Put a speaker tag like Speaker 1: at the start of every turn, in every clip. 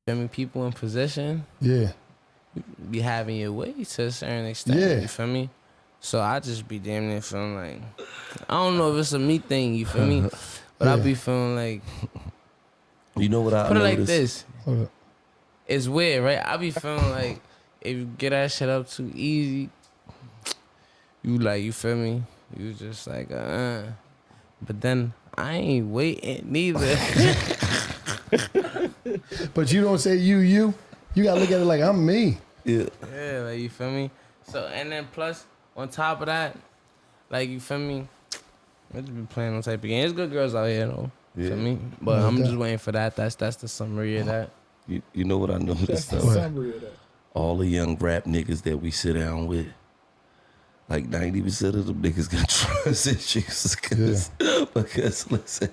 Speaker 1: I mean, people in position.
Speaker 2: Yeah.
Speaker 1: Be having your way to a certain extent.
Speaker 2: Yeah.
Speaker 1: You feel me? So I just be damn near feeling like, I don't know if it's a me thing, you feel me? But I be feeling like,
Speaker 3: you know what I
Speaker 1: put it
Speaker 3: noticed?
Speaker 1: like this. It's weird, right? I be feeling like if you get that shit up too easy, you like, you feel me? You just like, But then I ain't waiting neither.
Speaker 2: But you don't say you. You gotta look at it like I'm me.
Speaker 3: Yeah.
Speaker 1: Yeah, like, you feel me? So, and then plus, on top of that, like, you feel me? I just be playing on type of game. There's good girls out here, though. You feel me? But I'm just waiting for that. That's the summary of that.
Speaker 3: You know what I noticed, though?
Speaker 4: Summary of that.
Speaker 3: All the young rap niggas that we sit down with, like 90% of them niggas got trust issues. Because listen.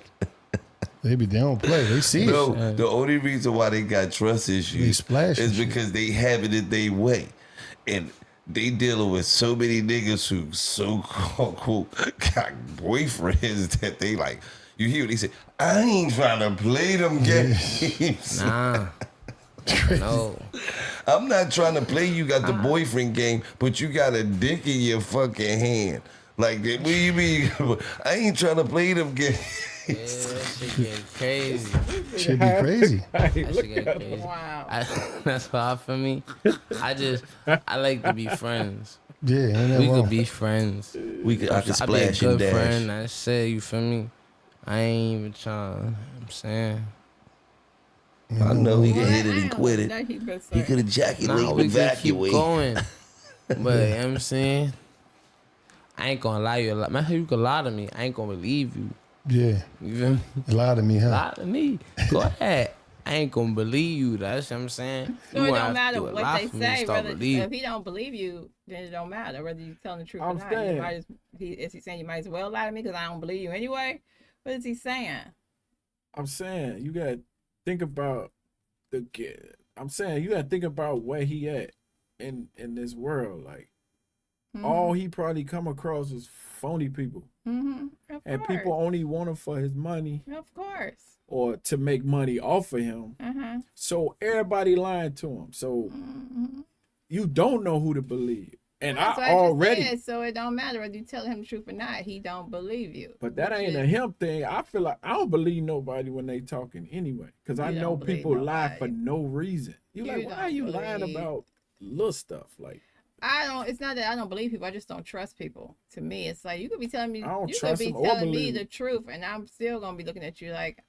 Speaker 2: They don't play. They see it.
Speaker 3: No, the only reason why they got trust issues is because they have it in their way. And they dealing with so many niggas who so-called got boyfriends that they like, you hear what they say, I ain't trying to play them games.
Speaker 1: Nah. No.
Speaker 3: I'm not trying to play you got the boyfriend game, but you got a dick in your fucking hand. Like, what do you mean? I ain't trying to play them games.
Speaker 1: Yeah, that shit get crazy.
Speaker 2: Should be crazy.
Speaker 1: That shit get crazy.
Speaker 5: Wow.
Speaker 1: That's why for me, I like to be friends.
Speaker 2: Yeah,
Speaker 1: we could be friends.
Speaker 3: I could splash
Speaker 1: be a
Speaker 3: and
Speaker 1: good
Speaker 3: dash.
Speaker 1: friend. I said, you feel me? I ain't even trying. I'm saying.
Speaker 3: I know he could hit it and quit it. He could ejaculate and
Speaker 1: we
Speaker 3: evacuate.
Speaker 1: Keep going. But you know what I'm saying? I ain't gonna lie you a lot. Man, you can lie to me. I ain't gonna believe you.
Speaker 2: Yeah.
Speaker 1: You feel me?
Speaker 2: Lie to me, huh?
Speaker 1: Lie to me. Go ahead. I ain't gonna believe you. That's what I'm saying.
Speaker 5: So
Speaker 1: you
Speaker 5: it don't matter what they say.
Speaker 1: Whether,
Speaker 5: if he don't believe you, then it don't matter whether you telling the truth or not. You might is he saying you might as well lie to me because I don't believe you anyway? What is he saying?
Speaker 4: I'm saying you gotta think about where he at in this world. Like all he probably come across is phony people. And people only want him for his money.
Speaker 5: Of course.
Speaker 4: Or to make money off of him. So everybody lying to him. So you don't know who to believe. And I already
Speaker 5: said, so it don't matter whether you tell him the truth or not. He don't believe you.
Speaker 4: But that ain't a him thing. I feel like I don't believe nobody when they talking anyway. Because I know people lie for no reason. You like, why are you lying about little stuff? Like
Speaker 5: it's not that I don't believe people. I just don't trust people. To me, it's like you could be telling me,
Speaker 4: you could be telling me
Speaker 5: the truth, and I'm still gonna be looking at you like,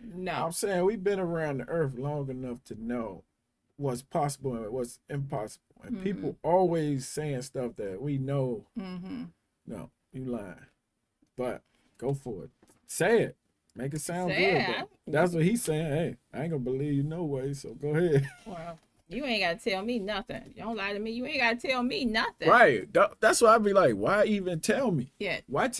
Speaker 5: no.
Speaker 4: I'm saying we've been around the earth long enough to know what's possible and what's impossible, and people always saying stuff that we know. No, you lying, but go for it. Say it. Make it sound good. That's what he's saying. Hey, I ain't gonna believe you no way. So go ahead.
Speaker 5: Well. You ain't gotta tell me nothing. You don't lie to me. You ain't gotta tell me nothing.
Speaker 4: Right. That's why I be like, why even tell me?
Speaker 5: Yeah.
Speaker 4: Why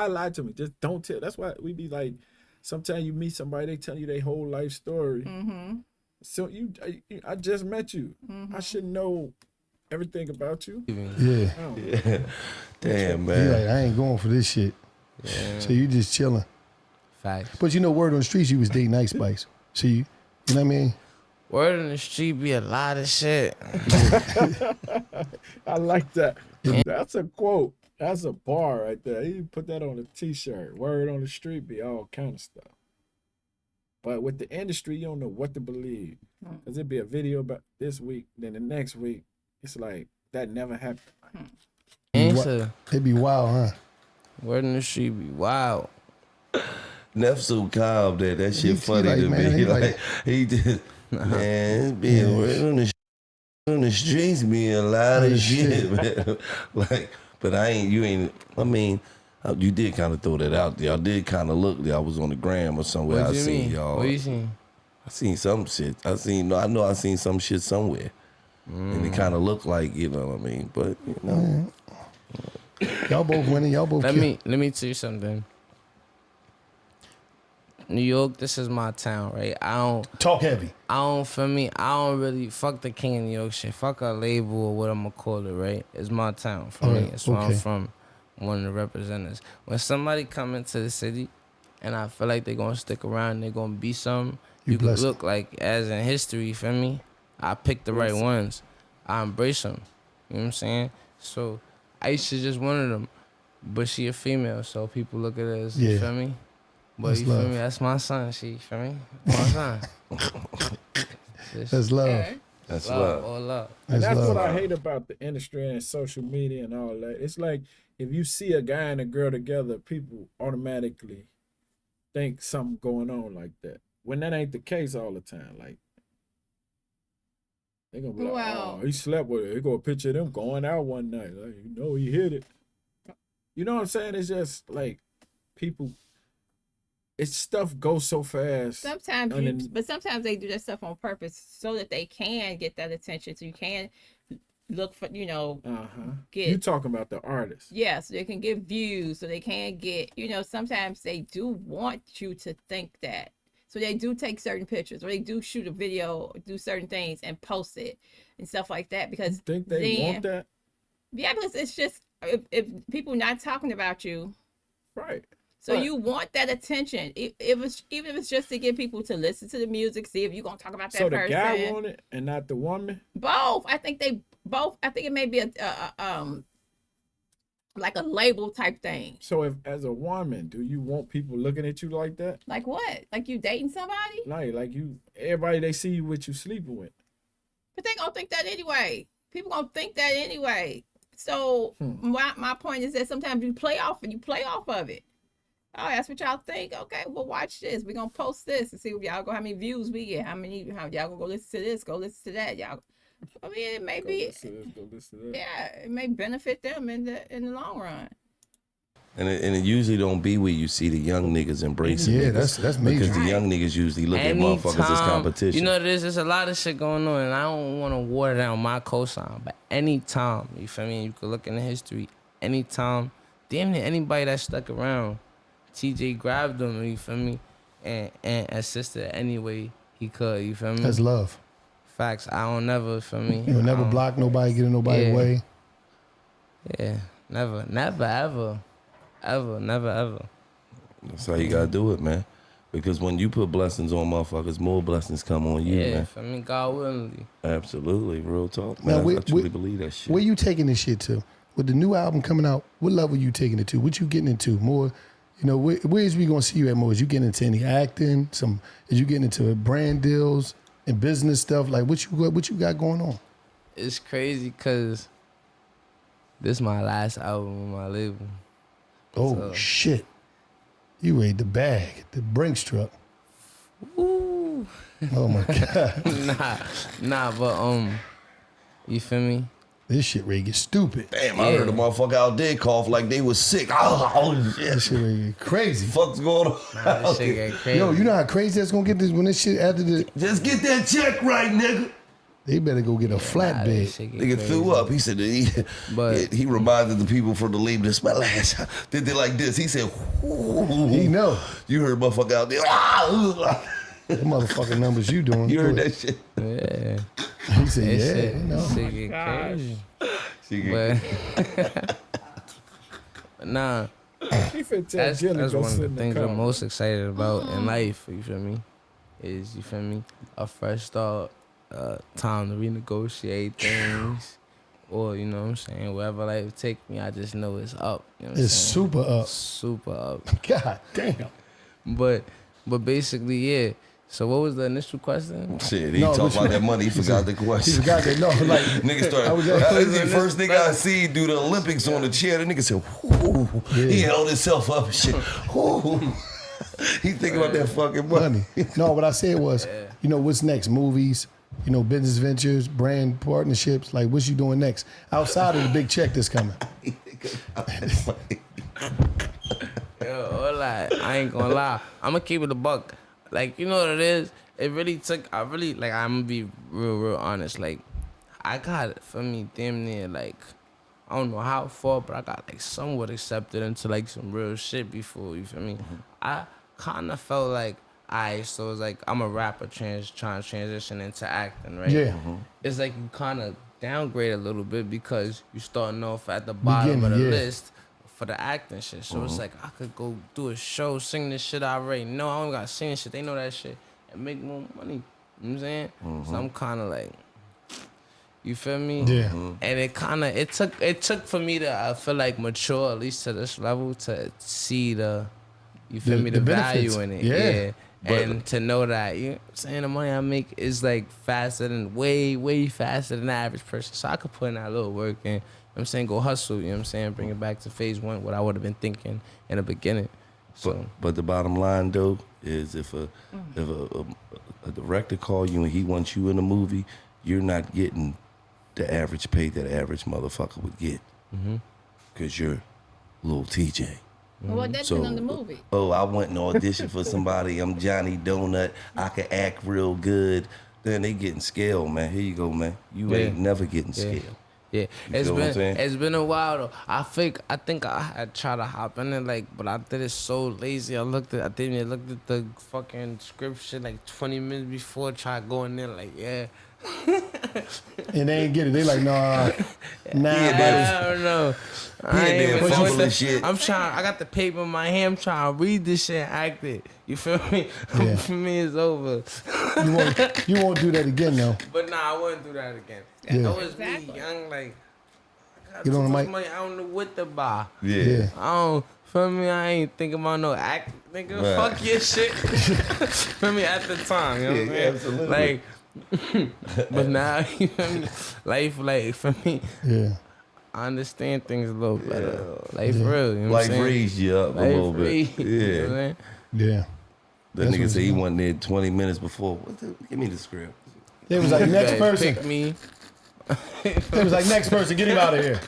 Speaker 4: lie to me? Just don't tell. That's why we be like, sometimes you meet somebody, they tell you their whole life story. So I just met you. I should know everything about you.
Speaker 2: Yeah.
Speaker 3: Damn, man.
Speaker 2: You like, I ain't going for this shit. Yeah. So you just chilling.
Speaker 1: Facts.
Speaker 2: But you know, word on the streets, you was dating Ice Spice. So you know what I mean?
Speaker 1: Word on the street be a lot of shit.
Speaker 4: I like that. That's a quote. That's a bar right there. You put that on a t-shirt. Word on the street be all kind of stuff. But with the industry, you don't know what to believe. Because it'd be a video about this week, then the next week, it's like, that never happened.
Speaker 1: Answer.
Speaker 2: It be wild, huh?
Speaker 1: Word on the street be wild.
Speaker 3: Neff so calm that shit funny like, to man, me. Like, he just... Man, being word on the streets be a lot of shit, man. Like, but I mean, you did kind of throw that out there. I did kind of look there. I was on the gram or somewhere.
Speaker 1: What
Speaker 3: I seen y'all.
Speaker 1: What you seen?
Speaker 3: I seen some shit. I know I seen some shit somewhere. And it kind of looked like, you know what I mean? But, you know.
Speaker 2: Y'all both winning. Y'all both
Speaker 1: Let me tell you something. New York, this is my town, right? I don't
Speaker 2: talk heavy.
Speaker 1: I don't really fuck the King of New York shit. Fuck a label or what I'm gonna call it, right? It's my town for me. It's where I'm from. I'm one of the representatives. When somebody come into the city, and I feel like they're gonna stick around. They're gonna be something.
Speaker 2: You
Speaker 1: You could
Speaker 2: blessed.
Speaker 1: look like as in history. You feel me? I picked the right ones. I embrace them. You know what I'm saying? So Aisha just one of them, but she a female, so people look at her as you feel me. But
Speaker 2: That's
Speaker 1: you feel
Speaker 2: love.
Speaker 1: me? That's my son. She feel me? My son.
Speaker 2: That's love.
Speaker 5: Okay.
Speaker 3: That's
Speaker 1: love,
Speaker 3: love.
Speaker 1: all love.
Speaker 4: And that's
Speaker 2: love.
Speaker 4: what I hate about the industry and social media and all that. It's like if you see a guy and a girl together, people automatically think something going on like that. When that ain't the case all the time. Like they gonna be like,
Speaker 5: Well-
Speaker 4: oh, he slept with her. He got a picture of them going out one night. Like, you know he hit it. You know what I'm saying? It's just like people. It's stuff goes so fast.
Speaker 5: Sometimes,
Speaker 4: And then-
Speaker 5: but sometimes they do that stuff on purpose so that they can get that attention. So you can look for, get.
Speaker 4: You talking about the artist?
Speaker 5: Yeah, so they can get views, so they can get, sometimes they do want you to think that. So they do take certain pictures, or they do shoot a video, do certain things and post it and stuff like that. Because
Speaker 4: You think they want that?
Speaker 5: Yeah, because it's just if people not talking about you,
Speaker 4: right?
Speaker 5: So
Speaker 4: Right.
Speaker 5: you want that attention. It was even if it's just to get people to listen to the music, see if you're gonna talk about that
Speaker 4: So the
Speaker 5: person.
Speaker 4: guy want it and not the woman?
Speaker 5: Both. I think they both. I think it may be a like a label type thing.
Speaker 4: So if as a woman, do you want people looking at you like that?
Speaker 5: Like what? Like you dating somebody?
Speaker 4: Like you, everybody they see you with, you sleeping with.
Speaker 5: But they gonna think that anyway. People gonna think that anyway. So my point is that sometimes you play off of it. Oh, that's what y'all think. Okay, well, watch this. We're gonna post this and see if y'all go how many views we get. How y'all gonna go listen to this, go listen to that. Y'all, I mean, it may be,
Speaker 4: Go listen to that.
Speaker 5: yeah, it may benefit them in the long run.
Speaker 3: And it usually don't be where you see the young niggas embracing
Speaker 2: Yeah,
Speaker 3: niggas.
Speaker 2: that's major.
Speaker 3: Because the young niggas usually look at motherfuckers as competition.
Speaker 1: You know, there's a lot of shit going on, and I don't want to water down my cosign, but anytime, you feel me, you could look in the history, anytime, damn near anybody that stuck around, TJ grabbed him, you feel me, and assisted any way he could, you feel me?
Speaker 2: That's love.
Speaker 1: Facts. I don't never, feel me?
Speaker 2: You'll never block nobody, get in nobody's way.
Speaker 1: Yeah, never, ever.
Speaker 3: That's how you gotta do it, man. Because when you put blessings on motherfuckers, more blessings come on you,
Speaker 1: Yeah,
Speaker 3: man.
Speaker 1: feel me? God willingly.
Speaker 3: Absolutely, real talk,
Speaker 2: Now,
Speaker 3: man. I truly believe that shit.
Speaker 2: Where you taking this shit to? With the new album coming out, what level you taking it to? What you getting into? More, where is we gonna see you at more? Is you getting into any acting? Is you getting into brand deals and business stuff? Like what you got going on?
Speaker 1: It's crazy because this is my last album on my label.
Speaker 2: Oh
Speaker 1: So-
Speaker 2: shit! You ready the bag, the Brinks truck.
Speaker 1: Ooh.
Speaker 2: Oh my god!
Speaker 1: Nah, but you feel me?
Speaker 2: This shit ready to get stupid.
Speaker 3: Damn, I heard a motherfucker out there cough like they was sick. Oh shit.
Speaker 2: This shit ready to get crazy.
Speaker 3: Fuck's going on?
Speaker 1: Nah, this shit get crazy.
Speaker 2: Yo, you know how crazy that's gonna get this when this shit after the.
Speaker 3: Just get that check right, nigga.
Speaker 2: They better go get a
Speaker 1: Nah,
Speaker 2: flatbed.
Speaker 1: this shit get
Speaker 3: Nigga
Speaker 1: crazy.
Speaker 3: threw up. He said
Speaker 1: But-
Speaker 3: he reminded the people from the label to smell ass. Did they like this? He said, "Ooh."
Speaker 2: He know.
Speaker 3: You heard motherfucker out there. "Ah."
Speaker 2: The motherfucking numbers you doing.
Speaker 3: You heard
Speaker 2: Go
Speaker 3: that
Speaker 2: ahead.
Speaker 3: shit?
Speaker 1: Yeah.
Speaker 2: He said,
Speaker 1: This
Speaker 2: yeah,
Speaker 1: shit,
Speaker 2: you know.
Speaker 1: this shit get crazy. But nah,
Speaker 4: He finna tell
Speaker 1: that's
Speaker 4: Gillie
Speaker 1: one
Speaker 4: go
Speaker 1: of
Speaker 4: sit
Speaker 1: the
Speaker 4: in the
Speaker 1: things
Speaker 4: car.
Speaker 1: I'm most excited about in life. You feel me? Is you feel me? A fresh start, time to renegotiate things, or you know what I'm saying. Wherever life take me, I just know it's up. You know what I'm
Speaker 2: It's
Speaker 1: saying?
Speaker 2: super up.
Speaker 1: Super up.
Speaker 2: God damn.
Speaker 1: But basically, yeah. So what was the initial question?
Speaker 3: Shit, he
Speaker 2: No,
Speaker 3: talked
Speaker 2: what
Speaker 3: about
Speaker 2: you-
Speaker 3: that money. He forgot the
Speaker 2: He
Speaker 3: question.
Speaker 2: forgot that. No, like
Speaker 3: Nigga
Speaker 2: I was
Speaker 3: started.
Speaker 2: at-
Speaker 3: That was the first nigga I see do the Olympics on the chair. The nigga said, "Whoo." He held himself up and shit. Whoo. He think about that fucking money.
Speaker 2: money. No, what I said was, what's next? Movies, business ventures, brand partnerships. Like, what's you doing next outside of the big check that's coming?
Speaker 1: Yo, hold on. I ain't gonna lie. I'm gonna keep it a buck. Like, you know what it is? It really took, I'm gonna be real honest. Like, I got, for me, damn near, like, I don't know how far, but I got, like, somewhat accepted into, like, some real shit before, you feel me? I kind of felt like, alright, so it's like, I'm a rapper trying to transition into acting, right?
Speaker 2: Yeah.
Speaker 1: It's like you kind of downgrade a little bit because you starting off at the bottom of the
Speaker 2: Beginning, yeah.
Speaker 1: list for the acting shit. So it's like I could go do a show, sing this shit I already know. I don't gotta sing this shit. They know that shit and make more money. You know what I'm saying? So I'm kind of like, you feel me?
Speaker 2: Yeah.
Speaker 1: And it took for me to I feel like mature at least to this level to see the
Speaker 2: The benefits.
Speaker 1: value in it.
Speaker 2: Yeah.
Speaker 1: And to know that, you know what I'm saying, the money I make is like faster than way faster than the average person. So I could put in that little work and, you know what I'm saying, go hustle, you know what I'm saying, bring it back to phase one, what I would have been thinking in the beginning. So
Speaker 3: But the bottom line though is if a director call you and he wants you in a movie, you're not getting the average pay that an average motherfucker would get. Cause you're Lil Tjay.
Speaker 5: Well, that depends on the movie.
Speaker 3: Oh, I went and auditioned for somebody. I'm Johnny Donut. I can act real good. Then they getting scale, man. Here you go, man. You ain't never getting scale.
Speaker 1: Yeah,
Speaker 3: You feel what I'm saying?
Speaker 1: it's been a while though. I think I had tried to hop in it like, but I did it so lazy. I looked at the fucking script shit like 20 minutes before. Tried going there like, yeah.
Speaker 2: And they ain't get it. They like, nah,
Speaker 1: I don't know. I ain't
Speaker 3: there
Speaker 1: even
Speaker 3: fumbling
Speaker 1: know what
Speaker 3: shit.
Speaker 1: I'm trying. I got the paper in my hand. I'm trying to read this shit and act it. You feel me?
Speaker 2: Yeah.
Speaker 1: For me, it's over.
Speaker 2: you won't do that again, though.
Speaker 1: But nah, I wouldn't do that again.
Speaker 2: Yeah.
Speaker 1: That was
Speaker 5: Exactly.
Speaker 1: me, young, like, I got
Speaker 2: Get
Speaker 1: too
Speaker 2: on the
Speaker 1: much
Speaker 2: mic.
Speaker 1: money. I don't know what to buy.
Speaker 3: Yeah.
Speaker 1: I don't. Feel me? I ain't thinking about no act, nigga.
Speaker 3: Right.
Speaker 1: Fuck your shit. Feel me? At the time, you know what I'm saying?
Speaker 3: Absolutely.
Speaker 1: Like, but now, you feel me? Life, like, for me,
Speaker 2: Yeah.
Speaker 1: I understand things a little better. Life real, you know what I'm
Speaker 3: Life
Speaker 1: saying?
Speaker 3: raised you up a
Speaker 1: Life
Speaker 3: little bit.
Speaker 1: real, you know what I'm
Speaker 3: Yeah.
Speaker 1: saying?
Speaker 2: Yeah.
Speaker 3: The
Speaker 2: That's
Speaker 3: nigga
Speaker 2: what's
Speaker 3: said he
Speaker 2: up.
Speaker 3: wasn't there 20 minutes before. Give me the script.
Speaker 2: They was like,
Speaker 1: You
Speaker 2: next
Speaker 1: guys
Speaker 2: person.
Speaker 1: Pick me.
Speaker 2: They was like, next person, get him out of here.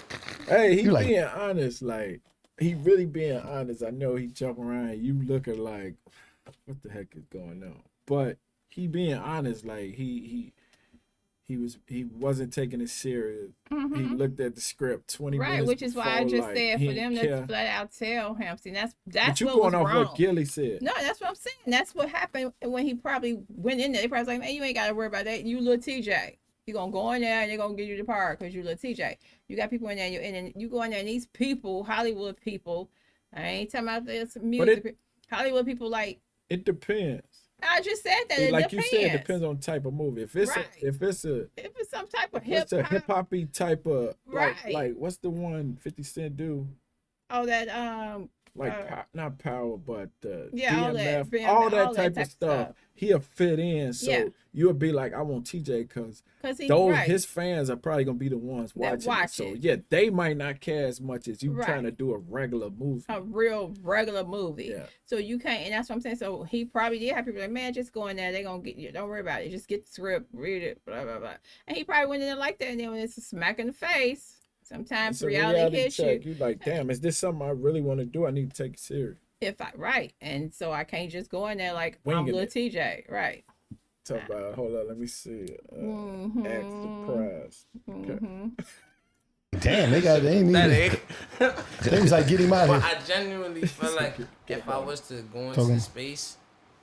Speaker 4: Hey, he
Speaker 2: You like-
Speaker 4: being honest, like he really being honest. I know he jumping around. You looking like, what the heck is going on? But he being honest, like he wasn't taking it serious. He looked at the script 20 minutes
Speaker 5: Right, which is why I
Speaker 4: before,
Speaker 5: just
Speaker 4: like,
Speaker 5: said
Speaker 4: he
Speaker 5: for
Speaker 4: didn't
Speaker 5: them to
Speaker 4: care.
Speaker 5: flat out tell him. See, that's
Speaker 4: But you
Speaker 5: what was
Speaker 4: going off
Speaker 5: wrong.
Speaker 4: what Gillie said.
Speaker 5: No, that's what I'm saying. That's what happened when he probably went in there. They probably was like, man, you ain't got to worry about that. You Lil Tjay. You gonna go in there and they're gonna give you the part because you Lil Tjay. You got people in there, and you go in there, and these people, Hollywood people, I ain't talking about this music. Hollywood people, like,
Speaker 4: It depends.
Speaker 5: I just said that. It
Speaker 4: Like
Speaker 5: depends.
Speaker 4: you said, it depends on the type of movie. If it's
Speaker 5: Right.
Speaker 4: if it's
Speaker 5: some type of
Speaker 4: hip
Speaker 5: hip hop.
Speaker 4: hoppy type of
Speaker 5: Right.
Speaker 4: like what's the one 50 Cent do?
Speaker 5: Oh, that
Speaker 4: Like not power, but
Speaker 5: yeah, all
Speaker 4: DMF,
Speaker 5: that,
Speaker 4: all that type of stuff. He'll fit in, so
Speaker 5: Yeah.
Speaker 4: you'll be like, I want TJ because
Speaker 5: he
Speaker 4: those
Speaker 5: right.
Speaker 4: his fans are probably gonna be the ones watching.
Speaker 5: watch
Speaker 4: it. So
Speaker 5: it.
Speaker 4: yeah, they might not care as much as you
Speaker 5: Right.
Speaker 4: trying to do a regular movie.
Speaker 5: a real regular movie.
Speaker 4: Yeah.
Speaker 5: So you can't, and that's what I'm saying. So he probably did have people like, man, just go in there. They're gonna get you. Don't worry about it. Just get the script, read it, blah blah blah. And he probably went in there like that. And then when it's a smack in the face, sometimes
Speaker 4: It's a
Speaker 5: reality hits
Speaker 4: check.
Speaker 5: you.
Speaker 4: You like, damn, is this something I really want to do? I need to take it serious.
Speaker 5: Right, and so I can't just go in there like I'm
Speaker 4: Winging
Speaker 5: Lil
Speaker 4: it.
Speaker 5: TJ, right?
Speaker 4: Talk about, hold on, let me see. Act surprised. Okay.
Speaker 2: Damn, they ain't
Speaker 1: That
Speaker 2: even.
Speaker 1: ain't.
Speaker 2: They was like, get him out
Speaker 1: But
Speaker 2: of here.
Speaker 1: I genuinely feel like if I was to go into
Speaker 2: Talking.
Speaker 1: the space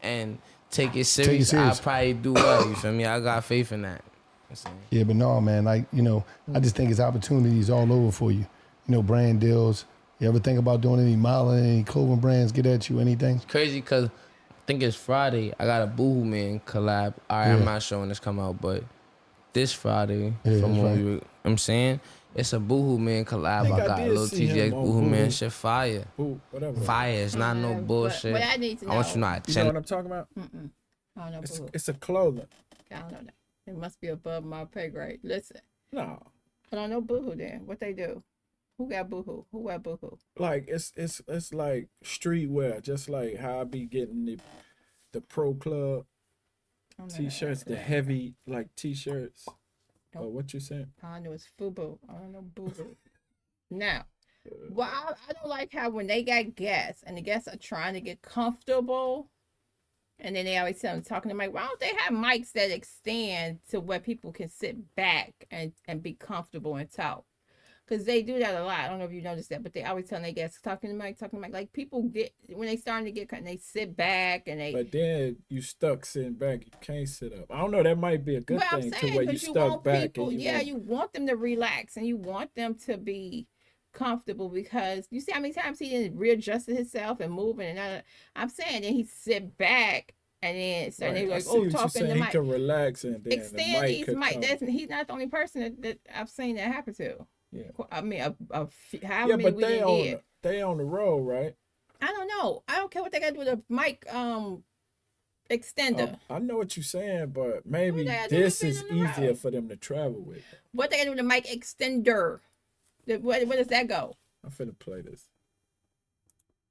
Speaker 1: and take it
Speaker 2: it
Speaker 1: serious,
Speaker 2: serious.
Speaker 1: I'd probably do well. You feel me? I got faith in that. You know what I'm saying?
Speaker 2: Yeah, but no, man, like, I just think it's opportunities all over for you. Brand deals. You ever think about doing any modeling, any clothing brands get at you, anything?
Speaker 1: Crazy because I think it's Friday. I got a Boohoo Man collab. All right,
Speaker 2: Yeah.
Speaker 1: I'm not sure when this come out, but this Friday,
Speaker 2: Yeah,
Speaker 1: from
Speaker 2: that's
Speaker 1: when
Speaker 2: right.
Speaker 1: I'm saying, it's a Boohoo Man collab.
Speaker 4: think
Speaker 1: I
Speaker 4: I
Speaker 1: got
Speaker 4: did
Speaker 1: Lil
Speaker 4: see
Speaker 1: TJ
Speaker 4: him on
Speaker 1: Boohoo Man
Speaker 4: Boohoo.
Speaker 1: shit fire.
Speaker 4: Ooh, whatever.
Speaker 1: Fire. It's not no bullshit.
Speaker 5: What I need to
Speaker 1: I want you to know I
Speaker 4: You know
Speaker 1: 10.
Speaker 4: what I'm talking about?
Speaker 5: I don't know. Boo-hoo.
Speaker 4: It's a clothing.
Speaker 5: I don't know that. It must be above my pay grade. Listen,
Speaker 4: No.
Speaker 5: I don't know Boohoo. Then what they do? Who got Boohoo? Who got Boohoo?
Speaker 4: Like it's like streetwear, just like how I be getting the pro club
Speaker 5: I don't know
Speaker 4: t-shirts,
Speaker 5: that.
Speaker 4: the heavy like t-shirts.
Speaker 5: Nope.
Speaker 4: What you saying?
Speaker 5: All I know is FUBU. I don't know Boohoo. Now, well, I don't like how when they got guests and the guests are trying to get comfortable, and then they always tell them talking to Mike. Why don't they have mics that extend to where people can sit back and be comfortable and talk? Because they do that a lot. I don't know if you noticed that, but they always tell their guests talking to Mike. Like people get when they starting to get, they sit back and they.
Speaker 4: But then you stuck sitting back. You can't sit up. I don't know. That might be a good
Speaker 5: But I'm
Speaker 4: thing to
Speaker 5: saying,
Speaker 4: where you
Speaker 5: because you
Speaker 4: stuck
Speaker 5: want
Speaker 4: back.
Speaker 5: people,
Speaker 4: and
Speaker 5: you want them to relax and you want them to be comfortable because you see how many times he didn't readjusted himself and moving and I'm saying then he sit back and then suddenly
Speaker 4: Right. I
Speaker 5: like,
Speaker 4: see
Speaker 5: oh,
Speaker 4: what you're
Speaker 5: talking
Speaker 4: saying.
Speaker 5: the
Speaker 4: He
Speaker 5: mic.
Speaker 4: can relax and then
Speaker 5: Extend
Speaker 4: the mic
Speaker 5: these
Speaker 4: could
Speaker 5: mic.
Speaker 4: come.
Speaker 5: He's not the only person that I've seen that happen to.
Speaker 4: Yeah.
Speaker 5: I mean, how
Speaker 4: Yeah,
Speaker 5: many
Speaker 4: but
Speaker 5: we didn't hear?
Speaker 4: they on the road, right?
Speaker 5: I don't know. I don't care what they got to do with a mic extender.
Speaker 4: I know what you're saying, but maybe
Speaker 5: they gotta do
Speaker 4: this
Speaker 5: with
Speaker 4: is
Speaker 5: being on the
Speaker 4: easier
Speaker 5: road?
Speaker 4: for them to travel with.
Speaker 5: What they got to do with the mic extender? Where does that go?
Speaker 4: I'm finna play this.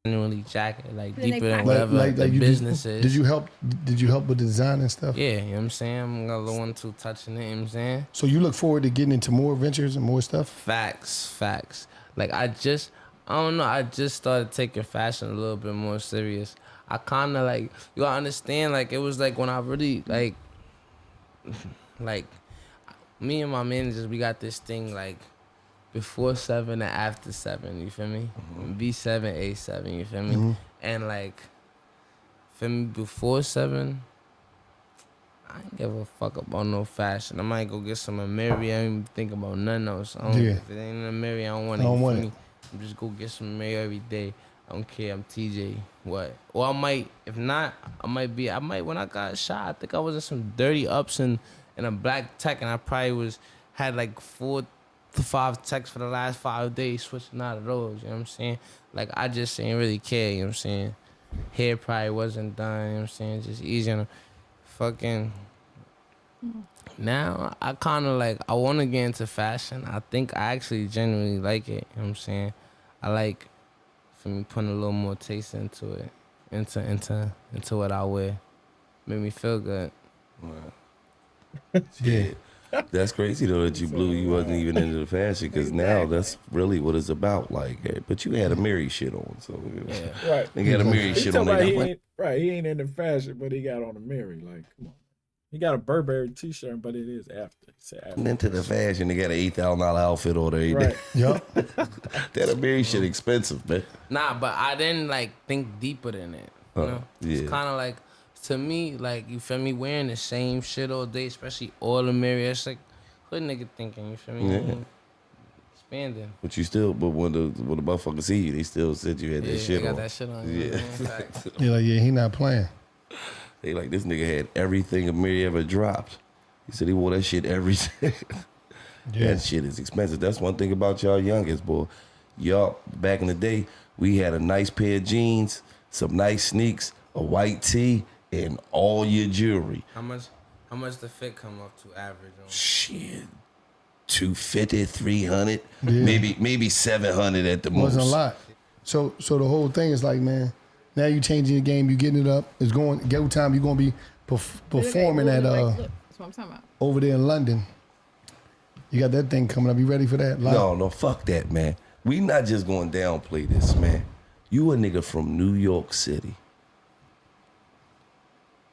Speaker 1: Genuinely jacket, like
Speaker 5: Then they
Speaker 1: deeper than
Speaker 5: pocket.
Speaker 1: whatever the
Speaker 2: you
Speaker 1: business is.
Speaker 2: Did you help with the design and stuff?
Speaker 1: Yeah, you know what I'm saying? I'm gonna little one too touching it, you know what I'm saying?
Speaker 2: So you look forward to getting into more ventures and more stuff?
Speaker 1: Facts. Like I don't know, I just started taking fashion a little bit more serious. I kinda like, you gotta understand, like it was like when I really like me and my managers, we got this thing like before 7 and after 7, you feel me? B7, A7, you feel me? And like, feel me, before 7, I ain't give a fuck about no fashion. I might go get some Amiri. I don't even think about nothing else. If it ain't an Amiri, I don't want it.
Speaker 2: I don't want it.
Speaker 1: I'm just go get some Amiri every day. I don't care. I'm TJ. What? Or I might, if not, I might, when I got shot, I think I was in some dirty ups in a black tech, and I probably had like 4 to 5 techs for the last 5 days, switching out of those, you know what I'm saying? Like, I just ain't really care, you know what I'm saying? Hair probably wasn't done, you know what I'm saying? Just easy on fucking. Now, I kind of like, I want to get into fashion. I think I actually genuinely like it, you know what I'm saying? I like, for me, putting a little more taste into it, into what I wear. Made me feel good.
Speaker 3: Yeah. That's crazy though that you blew. You wasn't even into the fashion because now that's really what it's about. Like, but you had a Mary shit on, so
Speaker 1: Yeah.
Speaker 4: Right.
Speaker 3: they got a Mary shit on.
Speaker 4: He ain't into fashion, but he got on a Mary. Like, come on. He got a Burberry t-shirt, but it is after.
Speaker 3: And into the fashion, they got an $8,000 outfit on there.
Speaker 4: Right.
Speaker 2: Yup.
Speaker 3: That a Mary shit expensive, man.
Speaker 1: Nah, but I didn't like think deeper than it. You know?
Speaker 3: Yeah.
Speaker 1: It's kind of like, to me, like, you feel me, wearing the same shit all day, especially all the Mary. It's like, what nigga thinking? You feel me?
Speaker 3: Yeah.
Speaker 1: Expanding.
Speaker 3: But you still, but when the motherfuckers see you, they still said you had that shit
Speaker 1: got
Speaker 3: on.
Speaker 1: that shit on.
Speaker 3: Yeah.
Speaker 2: You're like, yeah, he not playing.
Speaker 3: They like, this nigga had everything a Mary ever dropped. He said he wore that shit every day.
Speaker 2: Yeah.
Speaker 3: That shit is expensive. That's one thing about y'all youngest, boy. Y'all, back in the day, we had a nice pair of jeans, some nice sneaks, a white tee, and all your jewelry.
Speaker 1: How much the fit come up to average on?
Speaker 3: Shit. 250, 300,
Speaker 2: Yeah.
Speaker 3: maybe 700 at the most.
Speaker 2: Wasn't a lot. So the whole thing is like, man, now you changing the game, you getting it up. It's going, go time you're gonna be performing at
Speaker 5: Look, that's what I'm talking about.
Speaker 2: over there in London. You got that thing coming up. You ready for that?
Speaker 3: No, fuck that, man. We not just going to downplay this, man. You a nigga from New York City.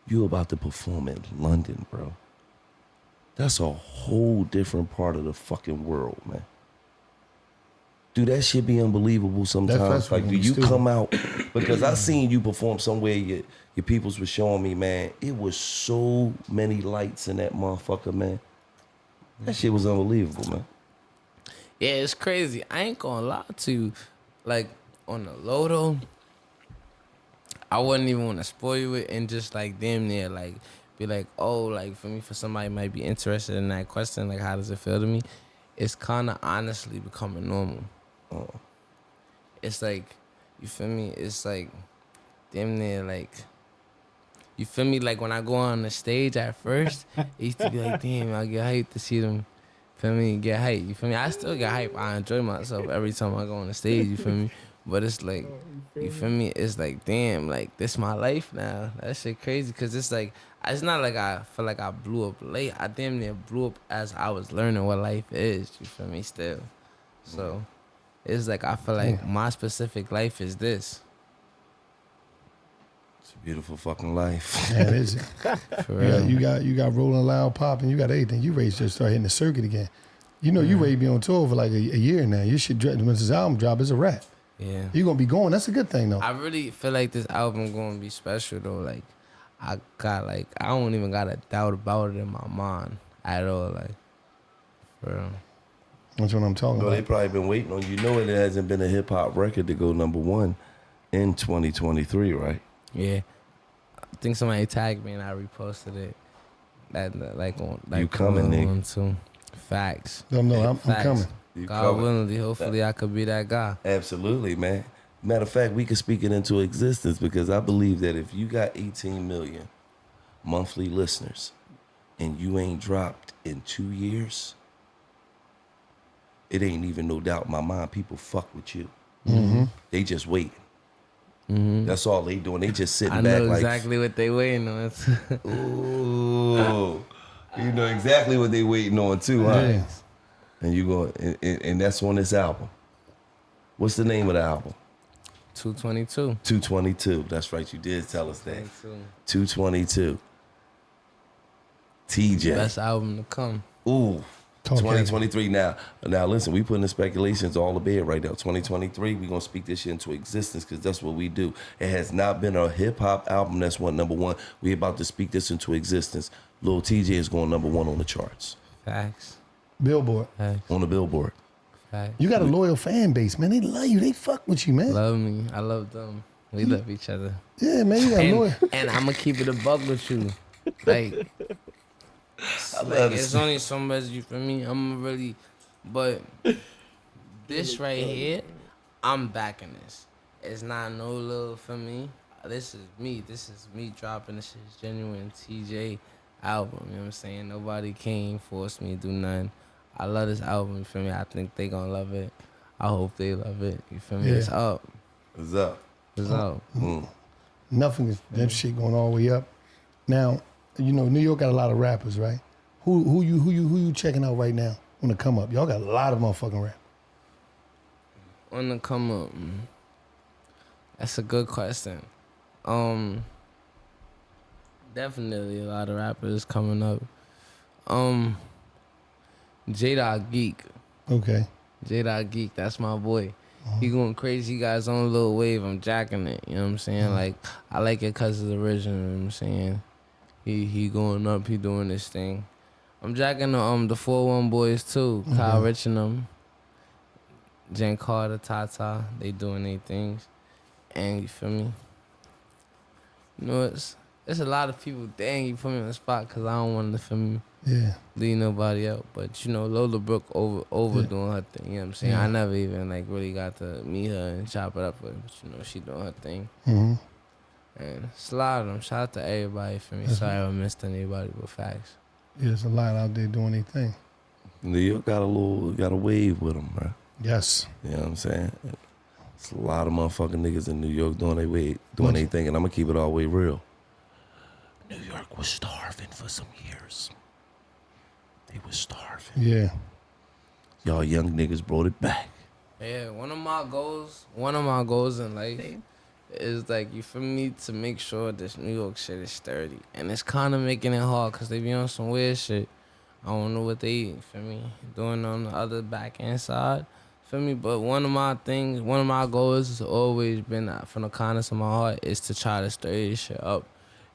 Speaker 3: You about to perform in London, bro. That's a whole different part of the fucking world, man. Dude, that shit be unbelievable sometimes. Like, do you come out? Because I seen you perform somewhere, your peoples were showing me, man. It was so many lights in that motherfucker, man. That shit was unbelievable, man.
Speaker 1: Yeah, it's crazy. I ain't gonna lie to you. Like, on the low though, I wouldn't even want to spoil you it and just like damn near like be like, oh, like for somebody might be interested in that question, like how does it feel to me? It's kind of honestly becoming normal. It's like, you feel me? It's like damn near like, you feel me? Like when I go on the stage at first, it used to be like, damn, I get hyped to see them. Feel me? Get hyped. You feel me? I still get hyped. I enjoy myself every time I go on the stage. You feel me? But it's like, you feel me? It's like, damn, like this my life now. That shit crazy. Cause it's like, it's not like I feel like I blew up late. I damn near blew up as I was learning what life is. You feel me? Still. So it's like, I feel like my specific life is this.
Speaker 3: It's a beautiful fucking life.
Speaker 2: Yeah, it is.
Speaker 1: For real.
Speaker 2: You got Rolling Loud popping. You got everything. You ready to just start hitting the circuit again. You know, you ready to be on tour for like a year now. You should, when this album drop, it's a wrap.
Speaker 1: Yeah.
Speaker 2: You're going to be going. That's a good thing, though.
Speaker 1: I really feel like this album gonna be special though. Like, I don't even got a doubt about it in my mind at all. Like, for real.
Speaker 2: That's what I'm talking
Speaker 3: No,
Speaker 2: about.
Speaker 3: they probably been waiting on you. Know it hasn't been a hip hop record to go #1 in 2023, right?
Speaker 1: Yeah. I think somebody tagged me and I reposted it. That like on like
Speaker 3: You coming, nigga.
Speaker 1: one too. Facts.
Speaker 2: No, I'm
Speaker 1: Facts.
Speaker 2: coming.
Speaker 3: You
Speaker 1: God
Speaker 3: coming.
Speaker 1: willingly, hopefully I could be that guy.
Speaker 3: Absolutely, man. Matter of fact, we can speak it into existence because I believe that if you got 18 million monthly listeners and you ain't dropped in 2 years, it ain't even no doubt in my mind people fuck with you.
Speaker 2: Mm-hmm.
Speaker 3: They just waiting.
Speaker 1: Mm-hmm.
Speaker 3: That's all they doing. They just sitting
Speaker 1: I
Speaker 3: back
Speaker 1: know
Speaker 3: like,
Speaker 1: exactly what they waiting on.
Speaker 3: ooh, you know exactly what they waiting on too, huh?
Speaker 2: Yeah.
Speaker 3: And you go, and that's on this album. What's the name of the album?
Speaker 1: 222.
Speaker 3: 222. That's right. You did tell us that.
Speaker 1: 22.
Speaker 3: 222. TJ.
Speaker 1: Best album to come.
Speaker 3: Ooh.
Speaker 2: Talk
Speaker 3: 2023 now. Now listen, we putting the speculations all to bed right now. 2023, we gonna speak this shit into existence because that's what we do. It has not been a hip hop album that's went #1. We about to speak this into existence. Lil Tjay is going #1 on the charts,
Speaker 1: Facts.
Speaker 2: Billboard.
Speaker 1: Facts.
Speaker 3: on the Billboard.
Speaker 1: Facts.
Speaker 2: You got a loyal fan base, man. They love you. They fuck with you, man.
Speaker 1: Love me. I love them. We love each other.
Speaker 2: Yeah, man. You got loyal.
Speaker 1: And I'm gonna keep it a buck with you. Like, it's only so much, you feel me? I'm really, but this right here, I'm backing this. It's not no little for me. This is me. This is me dropping this is genuine TJ album. You know what I'm saying? Nobody came force me to do nothing. I love this album. You feel me? I think they gonna love it. I hope they love it. You feel me?
Speaker 2: Yeah.
Speaker 1: It's up.
Speaker 3: What's up?
Speaker 1: It's up.
Speaker 2: Nothing is that shit going all the way up. Now, you know, New York got a lot of rappers, right? Who you checking out right now on the come up? Y'all got a lot of motherfucking rap.
Speaker 1: On the come up. That's a good question. Definitely a lot of rappers coming up. J. Geek.
Speaker 2: Okay.
Speaker 1: J. Geek, that's my boy. He going crazy. He got his own little wave. I'm jacking it. You know what I'm saying? Like, I like it because of the original. You know what I'm saying? He going up. He doing this thing. I'm jacking the 4-1 boys too. Kyle Rich and them. Jen Carter, Tata. They doing their things. And you feel me? You know, it's a lot of people. Dang, you put me on the spot because I don't want to, feel me,
Speaker 2: Yeah.
Speaker 1: leave nobody out. But, you know, Lola Brooke overdoing her thing. You know what I'm saying?
Speaker 2: Yeah.
Speaker 1: I never even, like, really got to meet her and chop it up with her. But, you know, she doing her thing.
Speaker 2: Mm-hmm.
Speaker 1: And it's a lot of them. Shout out to everybody for me. Sorry if I missed anybody, but facts.
Speaker 2: Yeah, there's a lot out there doing their thing.
Speaker 3: New York got a wave with them, bro.
Speaker 2: Yes.
Speaker 3: You know what I'm saying? It's a lot of motherfucking niggas in New York doing their way, doing their thing, and I'm gonna keep it all the way real. New York was starving for some years. They was starving.
Speaker 2: Yeah.
Speaker 3: Y'all young niggas brought it back.
Speaker 1: Yeah, one of my goals in life is, like, you feel me, to make sure this New York shit is sturdy. And it's kind of making it hard because they be on some weird shit. I don't know what they eat, feel me, doing on the other back end side, feel me. But one of my goals has always been, from the kindness of my heart, is to try to stir this shit up.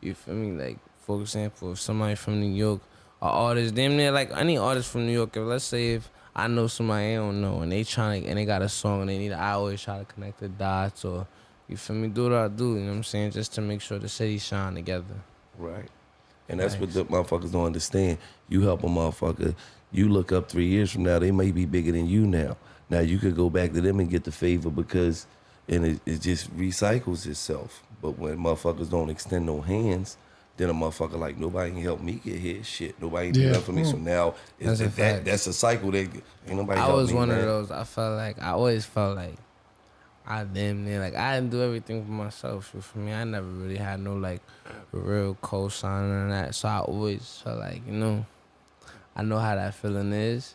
Speaker 1: You feel me? Like, for example, if somebody from New York, an artist, damn near like any artist from New York, if let's say if I know somebody I don't know and they got a song and they need, I always try to connect the dots, or, you feel me, do what I do, you know what I'm saying, just to make sure the city shine together.
Speaker 3: Right. And that's what the motherfuckers don't understand. You help a motherfucker, you look up 3 years from now, they may be bigger than you now. Now you could go back to them and get the favor because, and it just recycles itself. But when motherfuckers don't extend no hands, then a motherfucker like, nobody can help me get here. Shit, nobody can do nothing for me. So now that's a cycle. Ain't nobody.
Speaker 1: I was one
Speaker 3: of
Speaker 1: those. I always felt like I damn near, like, I didn't do everything for myself. For me, I never really had no, like, real co-sign and that. So I always felt like, you know, I know how that feeling is.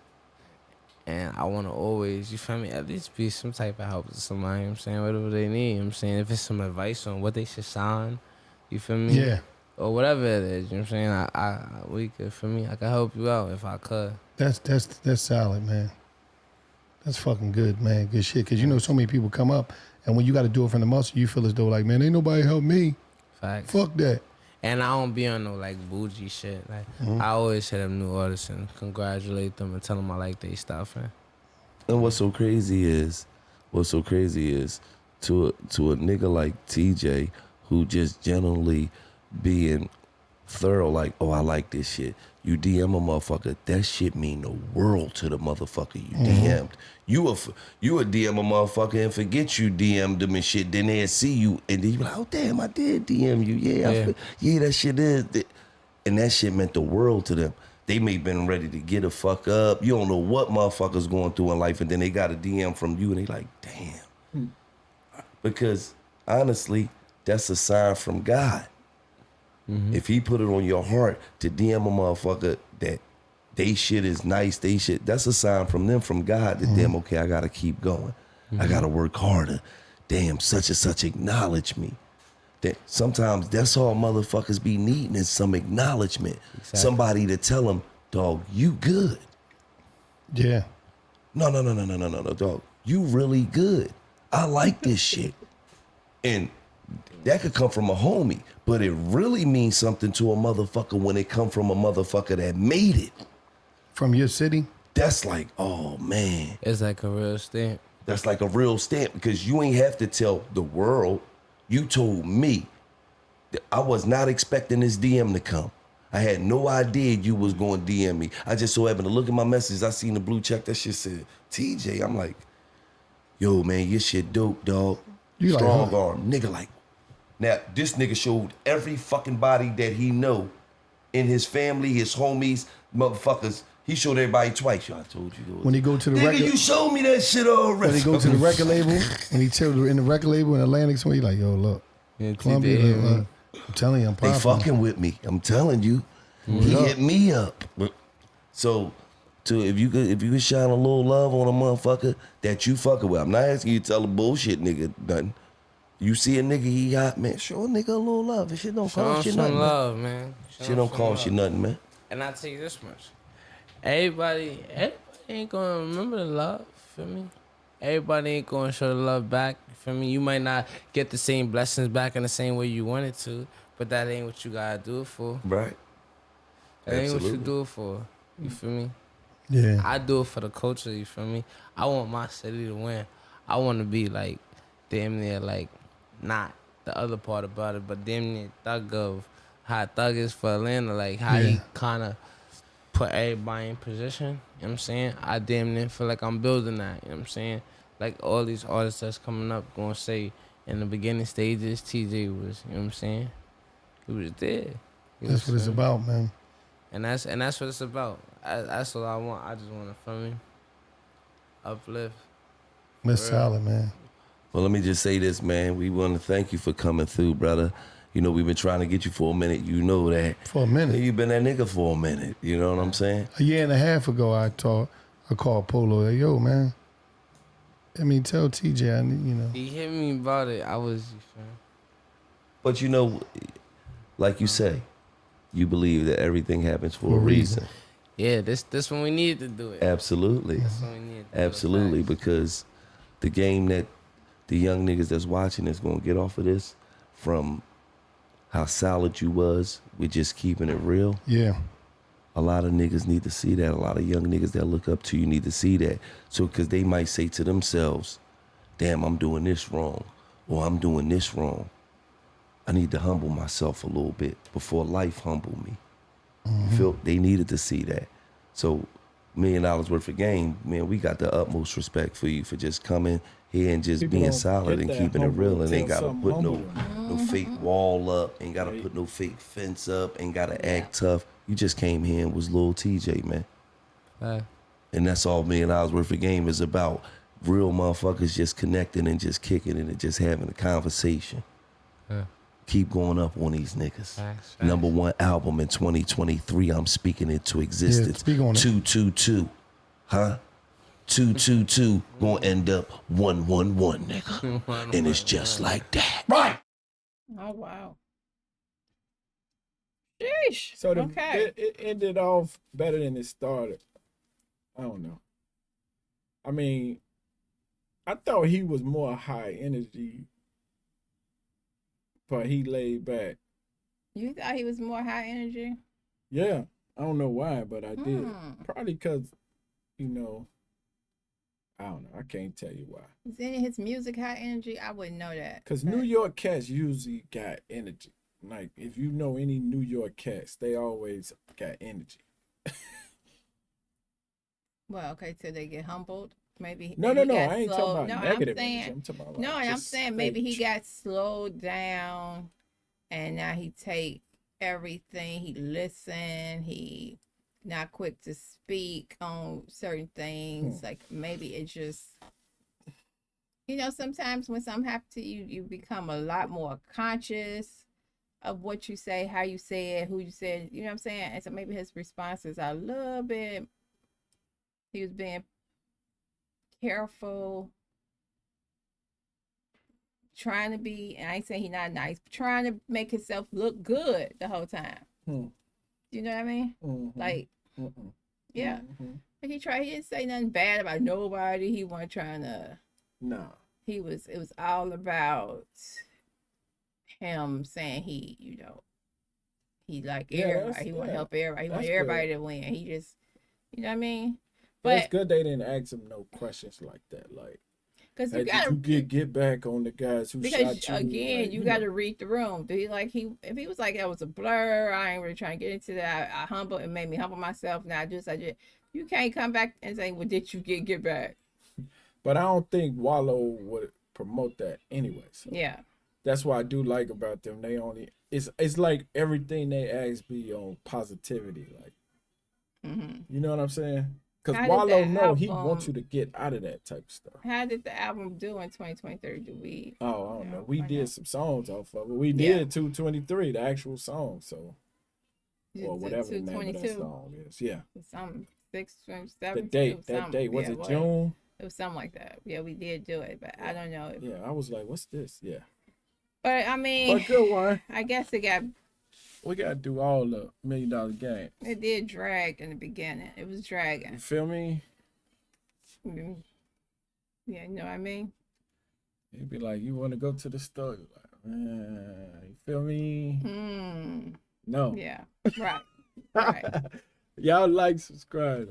Speaker 1: And I want to always, you feel me, at least be some type of help to somebody, you know what I'm saying, whatever they need, you know what I'm saying, if it's some advice on what they should sign, you feel me?
Speaker 2: Yeah.
Speaker 1: Or whatever it is, you know what I'm saying, I could help you out if I could.
Speaker 2: That's solid, man. That's fucking good, man. Good shit. Because you know so many people come up, and when you got to do it from the muscle, you feel as though, like, man, ain't nobody help me.
Speaker 1: Facts.
Speaker 2: Fuck that.
Speaker 1: And I don't be on no, like, bougie shit. Like, I always hit them new artists and congratulate them and tell them I like their stuff. And
Speaker 3: And what's so crazy is to a nigga like TJ who just generally being thorough, like, oh, I like this shit. You DM a motherfucker, that shit mean the world to the motherfucker you DM'd. You a DM a motherfucker and forget you DM'd them and shit. Then they'll see you and then you be like, oh damn, I did DM you. Yeah, that shit is. And that shit meant the world to them. They may been ready to get a fuck up. You don't know what motherfuckers going through in life, and then they got a DM from you and they like, damn. Because honestly, that's a sign from God. If he put it on your heart to DM a motherfucker that they shit is nice, that's a sign from them, from God, that damn, okay, I gotta keep going. I gotta work harder. Damn, such and such acknowledge me. That sometimes that's all motherfuckers be needing is some acknowledgement. Exactly. Somebody to tell them, dog, you good.
Speaker 2: Yeah.
Speaker 3: No, dog. You really good. I like this shit. And that could come from a homie, but it really means something to a motherfucker when it come from a motherfucker that made it.
Speaker 2: From your city?
Speaker 3: That's like, oh man.
Speaker 1: It's like a real stamp.
Speaker 3: That's like a real stamp because you ain't have to tell the world. You told me that I was not expecting this DM to come. I had no idea you was going to DM me. I just so happened to look at my messages. I seen the blue check. That shit said TJ. I'm like, yo, man, your shit dope, dog.
Speaker 2: You
Speaker 3: strong
Speaker 2: like,
Speaker 3: arm. Nigga like, now this nigga showed every fucking body that he know in his family, his homies, motherfuckers. He showed everybody twice. Yo, I told you.
Speaker 2: When he go to the
Speaker 3: nigga,
Speaker 2: record,
Speaker 3: you showed me that shit already.
Speaker 2: When he go to the record label, when he tell in the record label in Atlantic, somewhere, he like, yo, look,
Speaker 1: Yeah,
Speaker 2: Columbia, look, I'm telling you, I'm
Speaker 3: They
Speaker 2: popping.
Speaker 3: fucking with me. I'm telling you. He hit me up. So, if you could shine a little love on a motherfucker that you fucking with, I'm not asking you to tell a bullshit nigga nothing. You see a nigga he hot, man, show a nigga a little love. This shit don't cost you nothing.
Speaker 1: Love, man.
Speaker 3: Shit don't cost you nothing, man.
Speaker 1: And I tell you this much. Everybody ain't gonna remember the love, feel me? Everybody ain't gonna show the love back, feel me? You might not get the same blessings back in the same way you wanted to, but that ain't what you gotta do it for.
Speaker 3: Right.
Speaker 1: That ain't what you do it for. You feel me?
Speaker 2: Yeah.
Speaker 1: I do it for the culture, you feel me? I want my city to win. I want to be like, damn near like, not the other part about it, but damn near Thug of how Thug is for Atlanta, like how he kind of put everybody in position, you know what I'm saying? I damn near feel like I'm building that, you know what I'm saying? Like all these artists that's coming up gonna say in the beginning stages, TJ was, you know what I'm saying? He was there.
Speaker 2: That's what it's about, man.
Speaker 1: And that's what it's about. That's what I want. I just want to, feel me, uplift.
Speaker 2: That's solid, man.
Speaker 3: Well, let me just say this, man. We want to thank you for coming through, brother. You know, we've been trying to get you for a minute. You know that.
Speaker 2: For a minute.
Speaker 3: You've been that nigga for a minute. You know what I'm saying?
Speaker 2: A year and a half ago, I called Polo. Like, yo, man. I mean, tell TJ, I need, you know.
Speaker 1: He hit me about it. I was, you feel me?
Speaker 3: But you know, like you say, you believe that everything happens for a reason.
Speaker 1: Yeah, this when we needed to do it.
Speaker 3: Absolutely.
Speaker 1: That's when we needed to
Speaker 3: Absolutely,
Speaker 1: do it.
Speaker 3: because the game that the young niggas that's watching is gonna get off of this from how solid you was with just keeping it real.
Speaker 2: Yeah.
Speaker 3: A lot of niggas need to see that. A lot of young niggas that look up to you need to see that. So, because they might say to themselves, damn, I'm doing this wrong, or I'm doing this wrong. I need to humble myself a little bit before life humble me. You feel? They needed to see that. So, $1 million worth of game, man, we got the utmost respect for you for just coming here and just
Speaker 4: People
Speaker 3: being
Speaker 4: don't
Speaker 3: solid
Speaker 4: get
Speaker 3: and
Speaker 4: that
Speaker 3: keeping it
Speaker 4: humble
Speaker 3: real, and
Speaker 4: until
Speaker 3: ain't gotta
Speaker 4: something
Speaker 3: put no
Speaker 4: humble
Speaker 3: fake wall up, ain't gotta put no fake fence up, ain't gotta act tough. You just came here and was Lil Tjay, man. And that's all $1 million worth of game is about. Real motherfuckers just connecting and just kicking it and just having a conversation. Keep going up on these niggas.
Speaker 1: Facts.
Speaker 3: Number 1 album in 2023. I'm speaking into existence.
Speaker 2: speak on it.
Speaker 3: 222. Huh? 222 gonna end up 111, nigga. And it's just like that. Right.
Speaker 5: Oh wow. Sheesh.
Speaker 4: So
Speaker 5: okay.
Speaker 4: it ended off better than it started. I don't know. I mean, I thought he was more high energy, but he laid back.
Speaker 5: You thought he was more high energy?
Speaker 4: Yeah, I don't know why, but I did. Probably because, you know, I don't know. I can't tell you why.
Speaker 5: Is any of his music high energy? I wouldn't know that.
Speaker 4: Because New York cats usually got energy. Like, if you know any New York cats, they always got energy.
Speaker 5: Well, okay, till they get humbled. Maybe.
Speaker 4: No.
Speaker 5: maybe he
Speaker 4: I
Speaker 5: got
Speaker 4: ain't
Speaker 5: slowed.
Speaker 4: talking about
Speaker 5: No,
Speaker 4: negative
Speaker 5: I'm saying,
Speaker 4: energy. I'm talking about, like,
Speaker 5: no, and I'm
Speaker 4: just
Speaker 5: saying maybe he got slowed down, and now he take everything. He listen. He not quick to speak on certain things. Like maybe it just, sometimes when something happens to you, you become a lot more conscious of what you say, how you say it, who you said. You know what I'm saying? And so maybe his responses are a little bit. He was being careful, trying to be, and I ain't saying he not nice, but trying to make himself look good the whole time. You know what I mean? Like, yeah. Like he didn't say nothing bad about nobody. He wasn't trying to.
Speaker 4: No.
Speaker 5: It was all about him saying he like everybody. He want to help everybody. He want everybody to win. He just, you know what I mean?
Speaker 4: But it's good they didn't ask him no questions like that. Like,
Speaker 5: because
Speaker 4: you gotta get back on the guys who shot you.
Speaker 5: Because again, like, you gotta read the room. Do he if he was like that was a blur, I ain't really trying to get into that. It made me humble myself. Now I just you can't come back and say, well, did you get back?
Speaker 4: But I don't think Wallo would promote that anyway. So
Speaker 5: yeah.
Speaker 4: That's what I do like about them. They only it's like everything they ask be on positivity. Like, you know what I'm saying? Because Wallo he wants you to get out of that type of stuff.
Speaker 5: How did the album do in 2023? Do we?
Speaker 4: Oh, I don't know. We did some songs off of it. We did 223, the actual song. So, or whatever the name of that song is. Yeah.
Speaker 5: Some 627.
Speaker 4: That date was it June?
Speaker 5: It was something like that. Yeah, we did do it, but I don't know.
Speaker 4: I was like, what's this? Yeah.
Speaker 5: But I mean,
Speaker 4: good one.
Speaker 5: I guess
Speaker 4: we got to do all the $1 Million Game.
Speaker 5: It did drag in the beginning. It was dragging.
Speaker 4: You feel me?
Speaker 5: Yeah, you know what I mean?
Speaker 4: It'd be like, you want to go to the store? You're like, you feel me? No.
Speaker 5: Yeah, right. Right.
Speaker 4: Y'all like, subscribe.